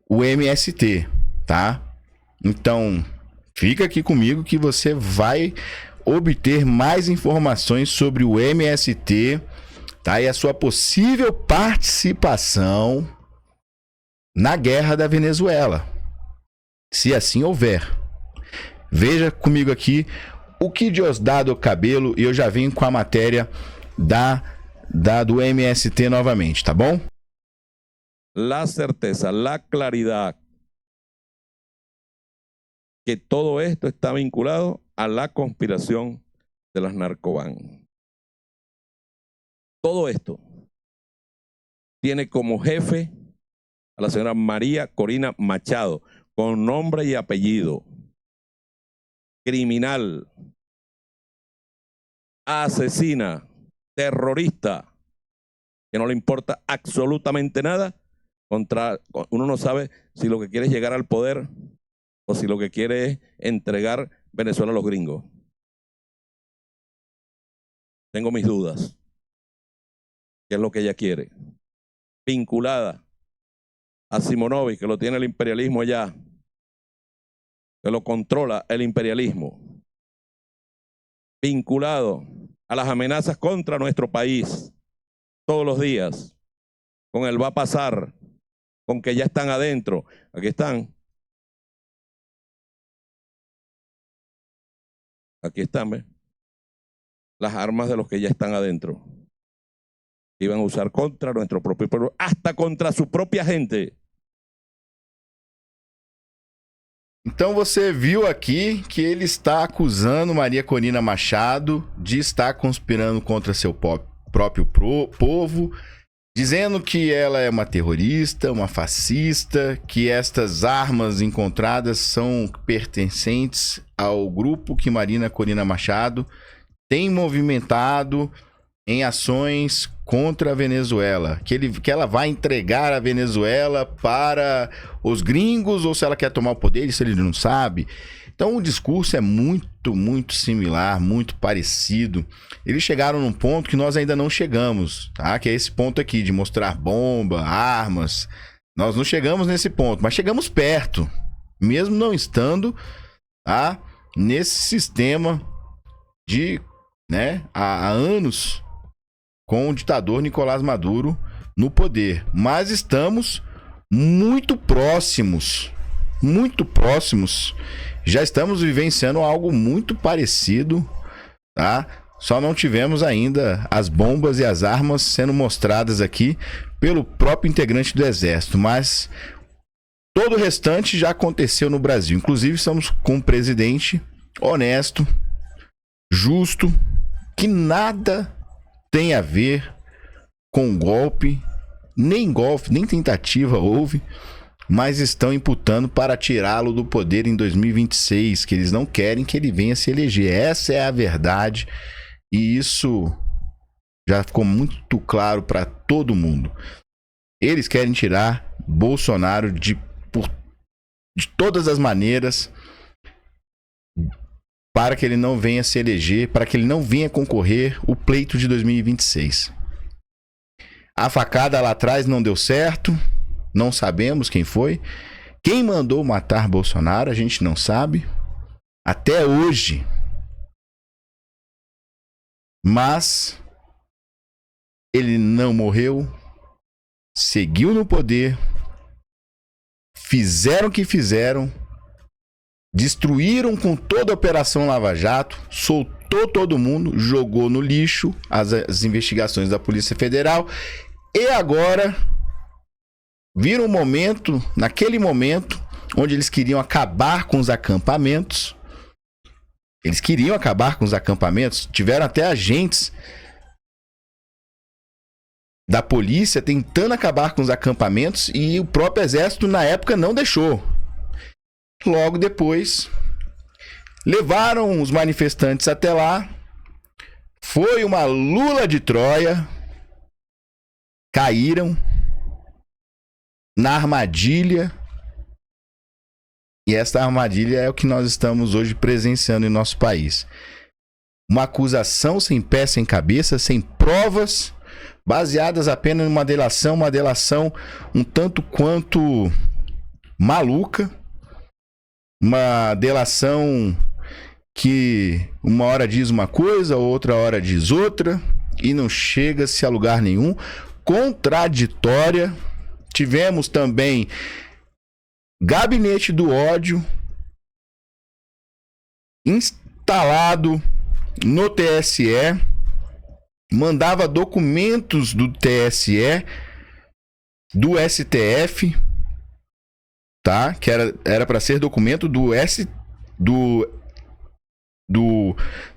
A: o MST, tá? Então, fica aqui comigo que você vai obter mais informações sobre o MST, tá? E a sua possível participação na guerra da Venezuela, se assim houver. Veja comigo aqui o que Diosdado Cabello, e eu já venho com a matéria do MST novamente, tá bom?
F: La certeza, la claridad que todo esto está vinculado a la conspiración de las narcobandas. Todo esto tiene como jefe a la señora María Corina Machado, con nombre y apellido. Criminal, asesina, terrorista, que no le importa absolutamente nada. Uno no sabe si lo que quiere es llegar al poder o si lo que quiere es entregar Venezuela a los gringos. Tengo mis dudas. ¿Qué es lo que ella quiere? Vinculada a Simonovic, que lo tiene el imperialismo allá, que lo controla el imperialismo, vinculado a las amenazas contra nuestro país todos los días, con el va a pasar, con que ya están adentro. Aquí están. Aquí están, ¿ves? Las armas de los que ya están adentro. Iban a usar contra nuestro propio pueblo, hasta contra su propia gente.
A: Então você viu aqui que ele está acusando Maria Corina Machado de estar conspirando contra seu próprio povo, dizendo que ela é uma terrorista, uma fascista, que estas armas encontradas são pertencentes ao grupo que Maria Corina Machado tem movimentado em ações contra a Venezuela, que ela vai entregar a Venezuela para os gringos, ou se ela quer tomar o poder, isso ele não sabe. Então o discurso é muito similar, muito parecido. Eles chegaram num ponto que nós ainda não chegamos, tá? Que é esse ponto aqui de mostrar bomba, armas. Nós não chegamos nesse ponto, mas chegamos perto, mesmo não estando, tá, nesse sistema de, né, há anos com o ditador Nicolás Maduro no poder. Mas estamos muito próximos. Já estamos vivenciando algo muito parecido, tá? Só não tivemos ainda as bombas e as armas sendo mostradas aqui pelo próprio integrante do Exército, mas todo o restante já aconteceu no Brasil. Inclusive, estamos com um presidente honesto, justo, que nada tem a ver com golpe, nem tentativa houve, mas estão imputando para tirá-lo do poder em 2026, que eles não querem que ele venha se eleger. Essa é a verdade, e isso já ficou muito claro para todo mundo. Eles querem tirar Bolsonaro de todas as maneiras, para que ele não venha se eleger, para que ele não venha concorrer o pleito de 2026. A facada lá atrás não deu certo, não sabemos quem foi. Quem mandou matar Bolsonaro, a gente não sabe. Até hoje. Mas ele não morreu. Seguiu no poder. Fizeram o que fizeram. Destruíram com toda a Operação Lava Jato. Soltou todo mundo. Jogou no lixo as investigações da Polícia Federal. E agora vira um momento, naquele momento, onde eles queriam acabar com os acampamentos. Eles queriam acabar com os acampamentos. Tiveram até agentes da polícia tentando acabar com os acampamentos e o próprio exército na época não deixou. Logo depois, levaram os manifestantes até lá. Foi uma lula de Troia. Caíram na armadilha. E esta armadilha é o que nós estamos hoje presenciando em nosso país. Uma acusação sem pé, sem cabeça, sem provas, baseadas apenas numa delação, um tanto quanto maluca. Uma delação que uma hora diz uma coisa, outra hora diz outra, e não chega-se a lugar nenhum. Contraditória. Tivemos também Gabinete do Ódio instalado no TSE, mandava documentos do TSE, do STF, tá? Que era para ser documento do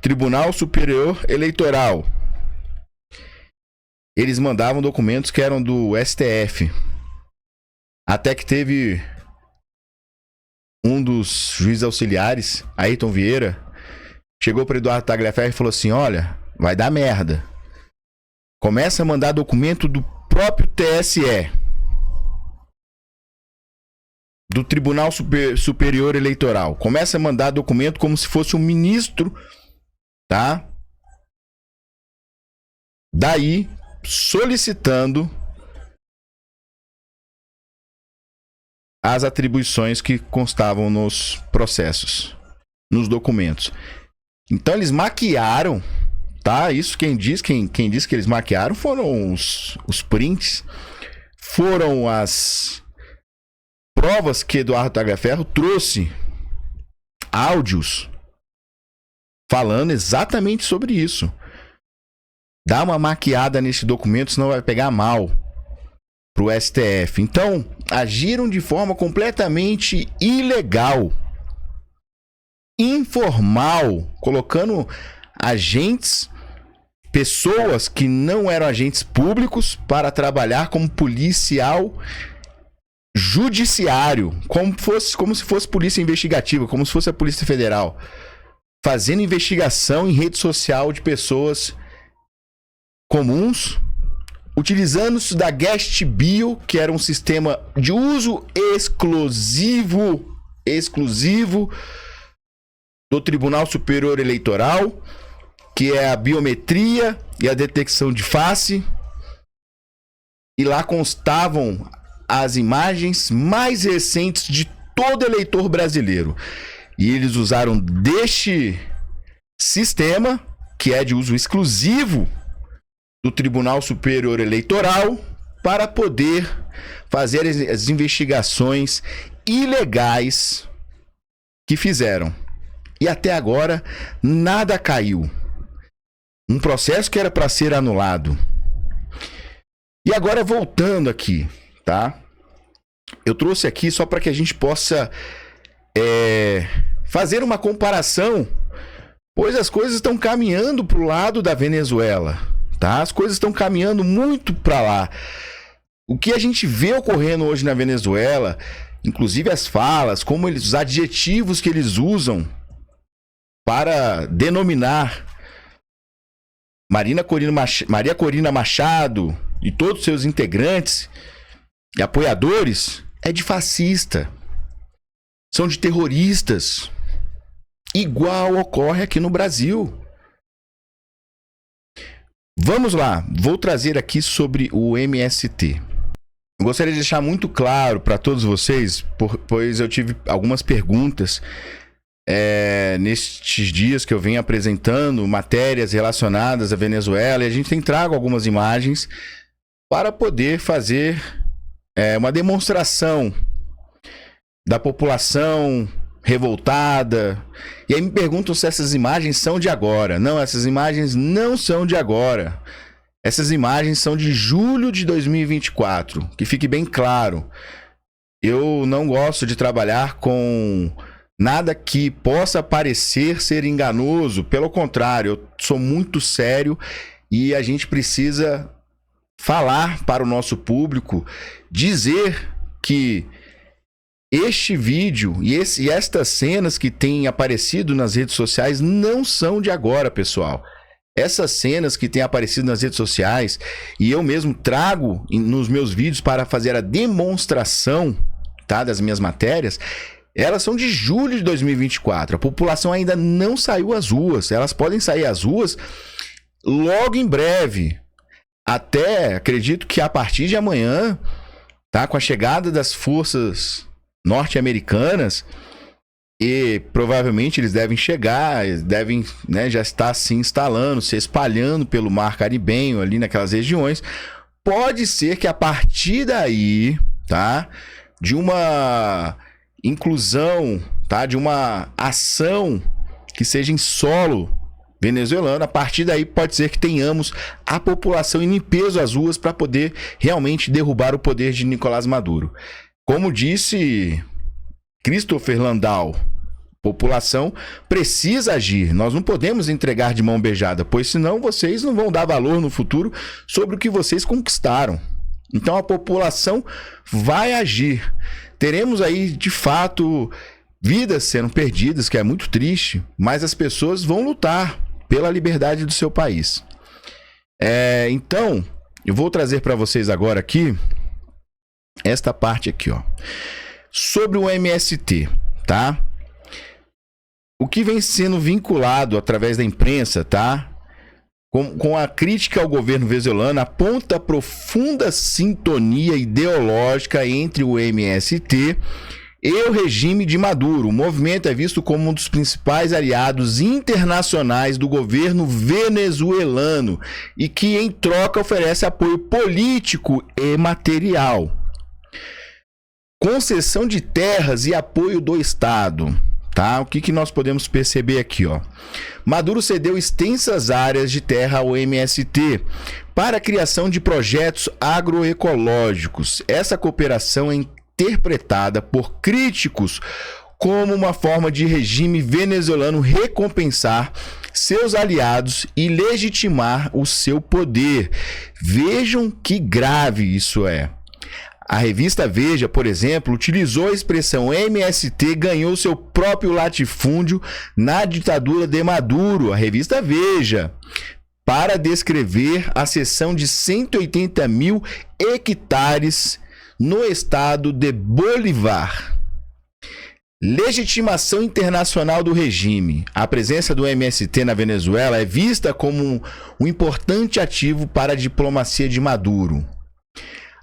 A: Tribunal Superior Eleitoral. Eles mandavam documentos que eram do STF. Até que teve um dos juízes auxiliares, Ayrton Vieira, chegou para Eduardo Tagliaferro e falou assim: olha, vai dar merda. Começa a mandar documento do próprio TSE, do Tribunal Superior Eleitoral. Começa a mandar documento como se fosse um ministro, tá? Daí, solicitando as atribuições que constavam nos processos, nos documentos. Então eles maquiaram, tá? Isso quem disse que eles maquiaram foram os prints, foram as provas que Eduardo Tagliaferro trouxe, áudios falando exatamente sobre isso. Dá uma maquiada nesse documento, senão vai pegar mal pro STF. Então, agiram de forma completamente ilegal, informal, colocando agentes, pessoas que não eram agentes públicos para trabalhar como policial judiciário, como se fosse polícia investigativa, como se fosse a Polícia Federal, fazendo investigação em rede social de pessoas comuns, utilizando-se da Guest Bio, que era um sistema de uso exclusivo do Tribunal Superior Eleitoral, que é a biometria e a detecção de face. E lá constavam as imagens mais recentes de todo eleitor brasileiro. E eles usaram deste sistema, que é de uso exclusivo do Tribunal Superior Eleitoral, para poder fazer as investigações ilegais que fizeram. E até agora nada caiu. Um processo que era para ser anulado. E agora voltando aqui, tá? Eu trouxe aqui só para que a gente possa fazer uma comparação, pois as coisas estão caminhando para o lado da Venezuela, tá? As coisas estão caminhando muito para lá. O que a gente vê ocorrendo hoje na Venezuela, inclusive as falas, como os adjetivos que eles usam para denominar Maria Corina Machado e todos os seus integrantes e apoiadores, é de fascista. São de terroristas. Igual ocorre aqui no Brasil. Vamos lá, vou trazer aqui sobre o MST. Eu gostaria de deixar muito claro para todos vocês, pois eu tive algumas perguntas nestes dias que eu venho apresentando matérias relacionadas à Venezuela, e a gente tem trago algumas imagens para poder fazer uma demonstração da população revoltada. E aí me perguntam se essas imagens são de agora. Não, essas imagens não são de agora. Essas imagens são de julho de 2024. Que fique bem claro. Eu não gosto de trabalhar com nada que possa parecer ser enganoso. Pelo contrário, eu sou muito sério e a gente precisa falar para o nosso público, dizer que este vídeo e estas cenas que têm aparecido nas redes sociais não são de agora, pessoal. Essas cenas que têm aparecido nas redes sociais, e eu mesmo trago nos meus vídeos para fazer a demonstração, tá, das minhas matérias, elas são de julho de 2024. A população ainda não saiu às ruas. Elas podem sair às ruas logo em breve. Até, acredito que a partir de amanhã, tá, com a chegada das forças norte-americanas, e provavelmente eles devem chegar, devem, né, já estar se instalando, se espalhando pelo mar Caribenho, ali naquelas regiões. Pode ser que a partir daí, tá, de uma inclusão, tá, de uma ação que seja em solo venezuelano, a partir daí pode ser que tenhamos a população em peso às ruas para poder realmente derrubar o poder de Nicolás Maduro. Como disse Christopher Landau, população precisa agir. Nós não podemos entregar de mão beijada, pois senão vocês não vão dar valor no futuro sobre o que vocês conquistaram. Então a população vai agir. Teremos aí, de fato, vidas sendo perdidas, que é muito triste, mas as pessoas vão lutar pela liberdade do seu país. Então, eu vou trazer para vocês agora aqui esta parte aqui, ó, sobre o MST, tá? O que vem sendo vinculado através da imprensa, tá? Com a crítica ao governo venezuelano, aponta profunda sintonia ideológica entre o MST e o regime de Maduro. O movimento é visto como um dos principais aliados internacionais do governo venezuelano e que, em troca, oferece apoio político e material, concessão de terras e apoio do Estado. Tá? O que nós podemos perceber aqui, ó? Maduro cedeu extensas áreas de terra ao MST para a criação de projetos agroecológicos. Essa cooperação é interpretada por críticos como uma forma de regime venezuelano recompensar seus aliados e legitimar o seu poder. Vejam que grave isso é. A revista Veja, por exemplo, utilizou a expressão MST ganhou seu próprio latifúndio na ditadura de Maduro, a revista Veja, para descrever a cessão de 180 mil hectares no estado de Bolívar. Legitimação internacional do regime. A presença do MST na Venezuela é vista como um importante ativo para a diplomacia de Maduro.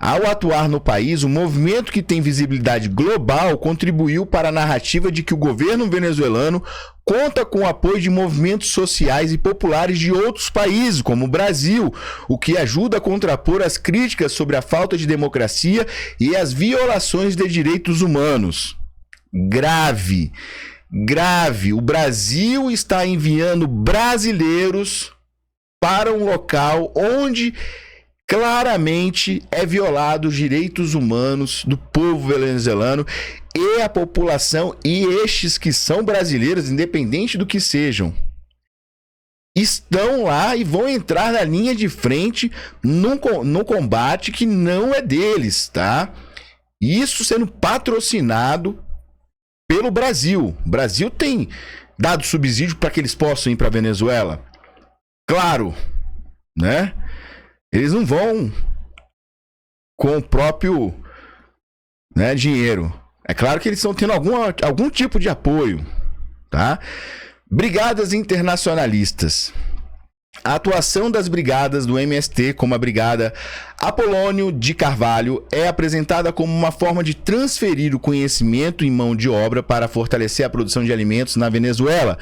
A: Ao atuar no país, o movimento que tem visibilidade global contribuiu para a narrativa de que o governo venezuelano conta com o apoio de movimentos sociais e populares de outros países, como o Brasil, o que ajuda a contrapor as críticas sobre a falta de democracia e as violações de direitos humanos. Grave, grave. O Brasil está enviando brasileiros para um local onde claramente é violado os direitos humanos do povo venezuelano e a população, e estes que são brasileiros, independente do que sejam, estão lá e vão entrar na linha de frente no combate que não é deles, tá? Isso sendo patrocinado pelo Brasil. O Brasil tem dado subsídio para que eles possam ir para a Venezuela? Claro, né? Eles não vão com o próprio, né, dinheiro. É claro que eles estão tendo algum tipo de apoio, tá? Brigadas internacionalistas. A atuação das brigadas do MST, como a Brigada Apolônio de Carvalho, é apresentada como uma forma de transferir o conhecimento em mão de obra para fortalecer a produção de alimentos na Venezuela,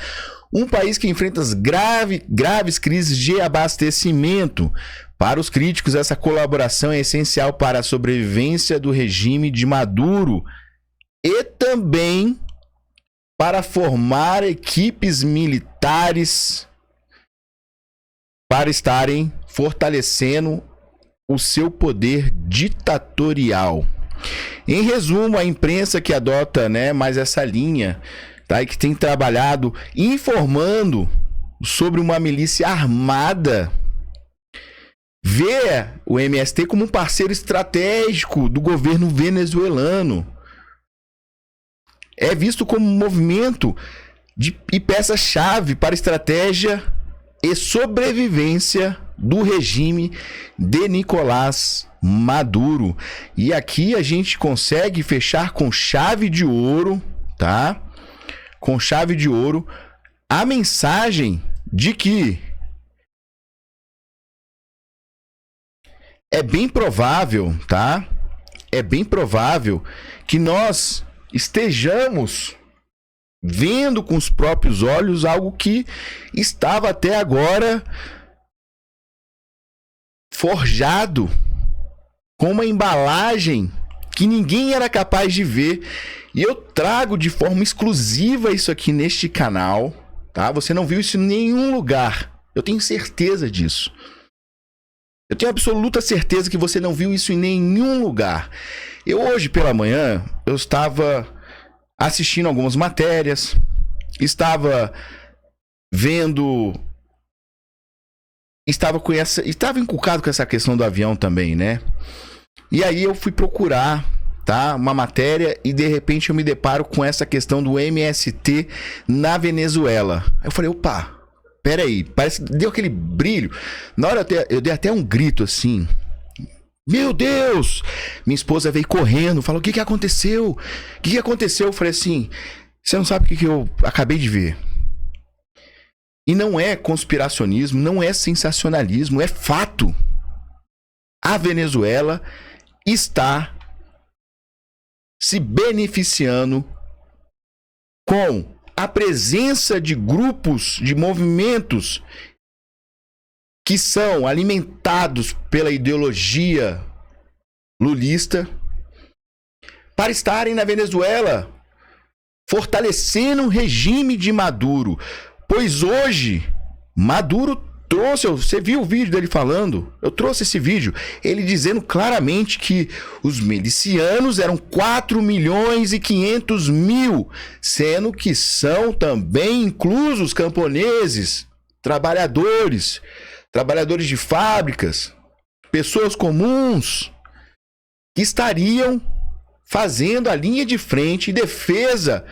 A: um país que enfrenta graves crises de abastecimento. Para os críticos, essa colaboração é essencial para a sobrevivência do regime de Maduro e também para formar equipes militares para estarem fortalecendo o seu poder ditatorial. Em resumo, a imprensa que adota, né, mais essa linha, tá, e que tem trabalhado informando sobre uma milícia armada, vê o MST como um parceiro estratégico do governo venezuelano. É visto como um movimento e peça-chave para a estratégia e sobrevivência do regime de Nicolás Maduro. E aqui a gente consegue fechar com chave de ouro, tá? Com chave de ouro a mensagem de que é bem provável, tá? É bem provável que nós estejamos vendo com os próprios olhos algo que estava até agora forjado com uma embalagem que ninguém era capaz de ver. E eu trago de forma exclusiva isso aqui neste canal, tá? Você não viu isso em nenhum lugar. Eu tenho certeza disso. Eu tenho absoluta certeza que você não viu isso em nenhum lugar. Eu hoje pela manhã, eu estava assistindo algumas matérias, estava vendo, estava encucado com essa questão do avião também, né? E aí eu fui procurar, tá, uma matéria e de repente eu me deparo com essa questão do MST na Venezuela. Eu falei, opa, peraí, parece que deu aquele brilho. Na hora eu dei até um grito assim. Meu Deus! Minha esposa veio correndo, falou, o que aconteceu? O que aconteceu? Eu falei assim, você não sabe o que eu acabei de ver. E não é conspiracionismo, não é sensacionalismo, é fato. A Venezuela está se beneficiando com a presença de grupos, de movimentos que são alimentados pela ideologia lulista para estarem na Venezuela fortalecendo o regime de Maduro. Pois hoje, Maduro trouxe, você viu o vídeo dele falando? Eu trouxe esse vídeo, ele dizendo claramente que os milicianos eram 4.500.000, sendo que são também inclusos camponeses, trabalhadores de fábricas, pessoas comuns, que estariam fazendo a linha de frente e defesa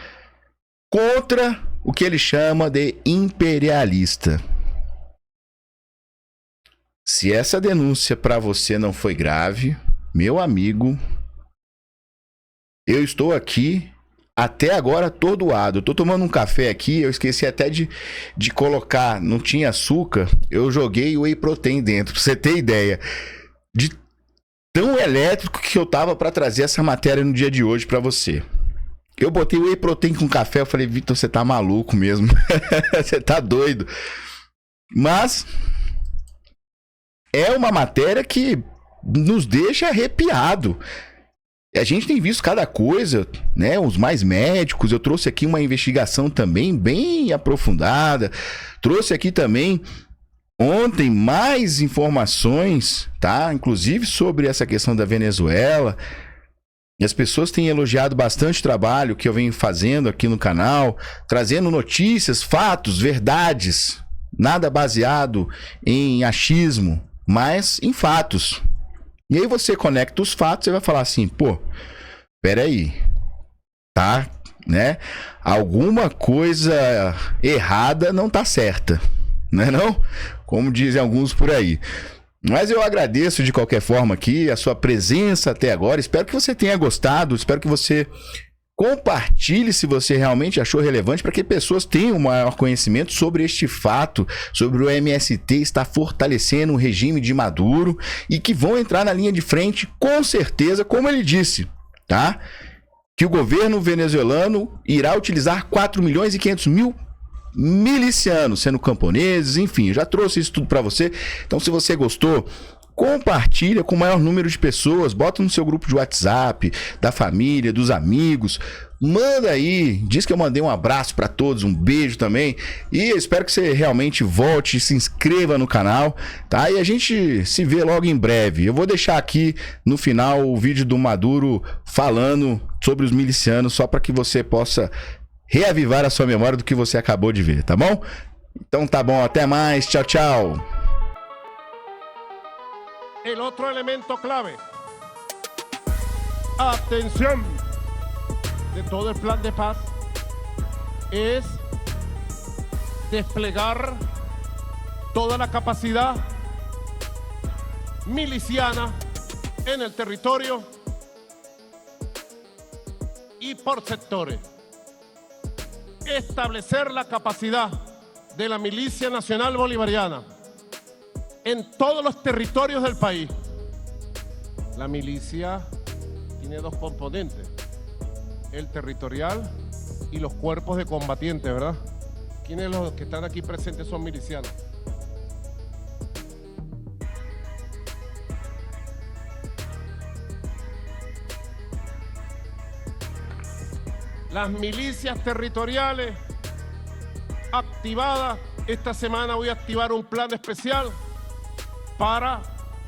A: contra o que ele chama de imperialista. Se essa denúncia para você não foi grave, meu amigo, eu estou aqui até agora atordoado. Eu tô tomando um café aqui, eu esqueci até de colocar, não tinha açúcar, eu joguei o whey protein dentro, pra você ter ideia de tão elétrico que eu tava para trazer essa matéria no dia de hoje para você. Eu botei o whey protein com café, eu falei, Vitor, você tá maluco mesmo. Você tá doido. Mas é uma matéria que nos deixa arrepiado. A gente tem visto cada coisa, né? Os mais médicos. Eu trouxe aqui uma investigação também bem aprofundada. Trouxe aqui também ontem mais informações, tá? Inclusive sobre essa questão da Venezuela. E as pessoas têm elogiado bastante o trabalho que eu venho fazendo aqui no canal, trazendo notícias, fatos, verdades, nada baseado em achismo, mas em fatos. E aí você conecta os fatos e vai falar assim, pô, peraí, tá, né? Alguma coisa errada não tá certa, né não? Como dizem alguns por aí. Mas eu agradeço de qualquer forma aqui a sua presença até agora. Espero que você tenha gostado. Espero que você Compartilhe se você realmente achou relevante para que pessoas tenham maior conhecimento sobre este fato, sobre o MST estar fortalecendo o regime de Maduro e que vão entrar na linha de frente com certeza, como ele disse, tá? Que o governo venezuelano irá utilizar 4 milhões e 500 mil milicianos, sendo camponeses, enfim, eu já trouxe isso tudo para você. Então, se você gostou, compartilha com o maior número de pessoas, bota no seu grupo de WhatsApp, da família, dos amigos, manda aí, diz que eu mandei um abraço para todos, um beijo também, e eu espero que você realmente volte, se inscreva no canal, tá? E a gente se vê logo em breve. Eu vou deixar aqui no final o vídeo do Maduro falando sobre os milicianos, só para que você possa reavivar a sua memória do que você acabou de ver, tá bom? Então tá bom, até mais, tchau, tchau.
B: El otro elemento clave, atención, de todo el plan de paz es desplegar toda la capacidad miliciana en el territorio y por sectores. Establecer la capacidad de la Milicia Nacional Bolivariana en todos los territorios del país. La milicia tiene dos componentes, el territorial y los cuerpos de combatientes, ¿verdad? ¿Quiénes los que están aquí presentes son milicianos? Las milicias territoriales activadas. Esta semana voy a activar un plan especial para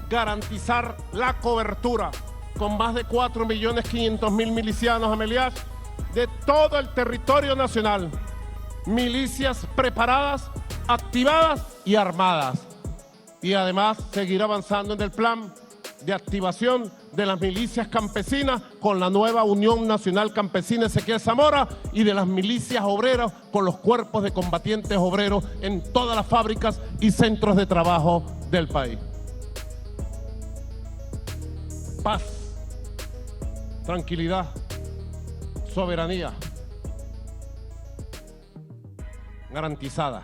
B: garantizar la cobertura con más de 4.500.000 milicianos, Amelias, de todo el territorio nacional. Milicias preparadas, activadas y armadas. Y además seguir avanzando en el plan de activación de las milicias campesinas con la nueva Unión Nacional Campesina Ezequiel Zamora y de las milicias obreras con los cuerpos de combatientes obreros en todas las fábricas y centros de trabajo del país. Paz, tranquilidad, soberanía garantizada.